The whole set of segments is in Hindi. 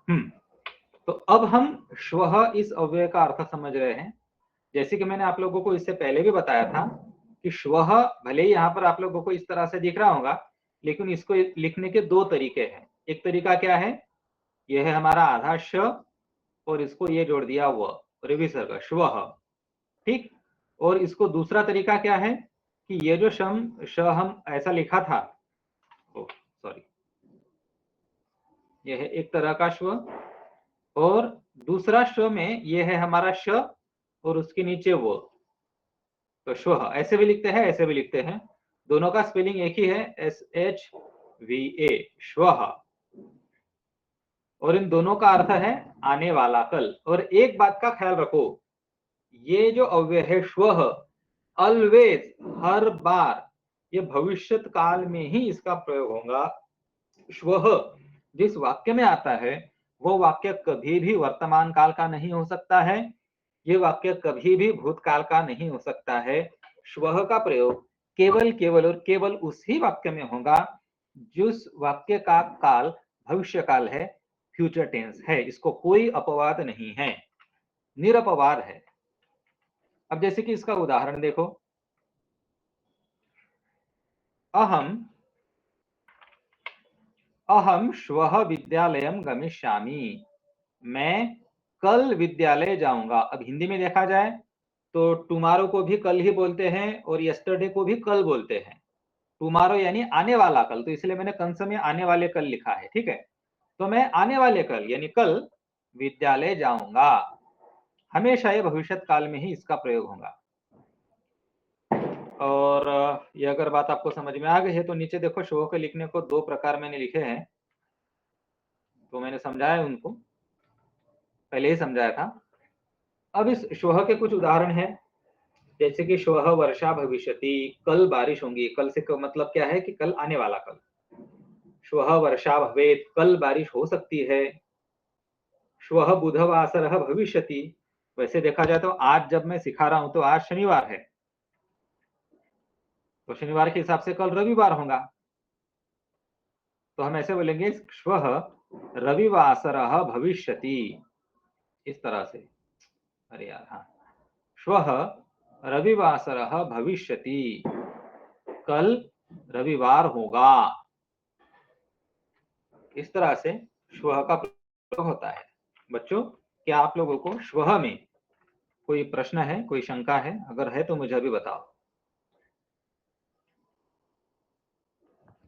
तो अब हम श्वः इस अव्यय का अर्थ समझ रहे हैं। जैसे कि मैंने आप लोगों को इससे पहले भी बताया था कि श्वः भले ही यहाँ पर आप लोगों को इस तरह से दिख रहा होगा, लेकिन इसको लिखने के दो तरीके हैं। एक तरीका क्या है, यह है हमारा आधा श और इसको ये जोड़ दिया व, विसर्ग श्वः, ठीक। और इसको दूसरा तरीका क्या है कि ये जो श हम ऐसा लिखा था, सॉरी, यह है एक तरह का श्व, और दूसरा श्व में यह है हमारा श और उसके नीचे वो, तो श्वः ऐसे भी लिखते हैं, ऐसे भी लिखते हैं, दोनों का स्पेलिंग एक ही है, SHVA, श्वः। और इन दोनों का अर्थ है आने वाला कल। और एक बात का ख्याल रखो, ये जो अव्यय है श्वः, ऑलवेज, हर बार, ये भविष्यत काल में ही इसका प्रयोग होगा। श्वः जिस वाक्य में आता है वो वाक्य कभी भी वर्तमान काल का नहीं हो सकता है, ये वाक्य कभी भी भूतकाल का नहीं हो सकता है। श्वः का प्रयोग केवल केवल और केवल उसी वाक्य में होगा जिस वाक्य का काल भविष्य काल है, फ्यूचर टेंस है, इसको कोई अपवाद नहीं है, निरपवाद है। अब जैसे कि इसका उदाहरण देखो, अहम श्वः विद्यालयम गमिष्यामि, मैं कल विद्यालय जाऊंगा। अब हिंदी में देखा जाए तो टुमारो को भी कल ही बोलते हैं और यस्टरडे को भी कल बोलते हैं। टुमारो यानी आने वाला कल, तो इसलिए मैंने कंस में आने वाले कल लिखा है, ठीक है। तो मैं आने वाले कल यानी कल विद्यालय जाऊंगा, हमेशा ये भविष्यत काल में ही इसका प्रयोग होगा। और ये अगर बात आपको समझ में आ गई है तो नीचे देखो, श्वः के लिखने को दो प्रकार मैंने लिखे हैं, तो मैंने समझाया उनको, पहले ही समझाया था। अब इस श्वः के कुछ उदाहरण हैं, जैसे कि श्वः वर्षा भविष्यति, कल बारिश होंगी। कल से मतलब क्या है कि कल आने वाला कल। श्वः वर्षा भवेत्, कल बारिश हो सकती है। श्वः बुधवासरः भविष्यति, वैसे देखा जाए तो आज जब मैं सिखा रहा हूं तो आज शनिवार है, तो शनिवार के हिसाब से कल रविवार होगा, तो हम ऐसे बोलेंगे श्वः रविवासरः भविष्यति, इस तरह से। अरे यार, हाँ, श्वः रविवासरः भविष्यति, कल रविवार होगा, इस तरह से श्वः का प्रयोग होता है। बच्चों, क्या आप लोगों को श्वः में कोई प्रश्न है, कोई शंका है? अगर है तो मुझे अभी बताओ।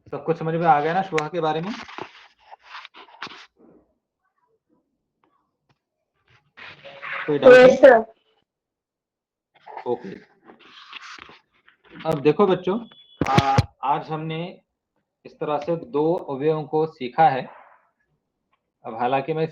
सब कुछ समझ में आ गया ना श्वः के बारे में? कोई डाउट है? ओके। अब देखो बच्चों, आज हमने इस तरह से दो अवयवों को सीखा है। अब हालांकि मैं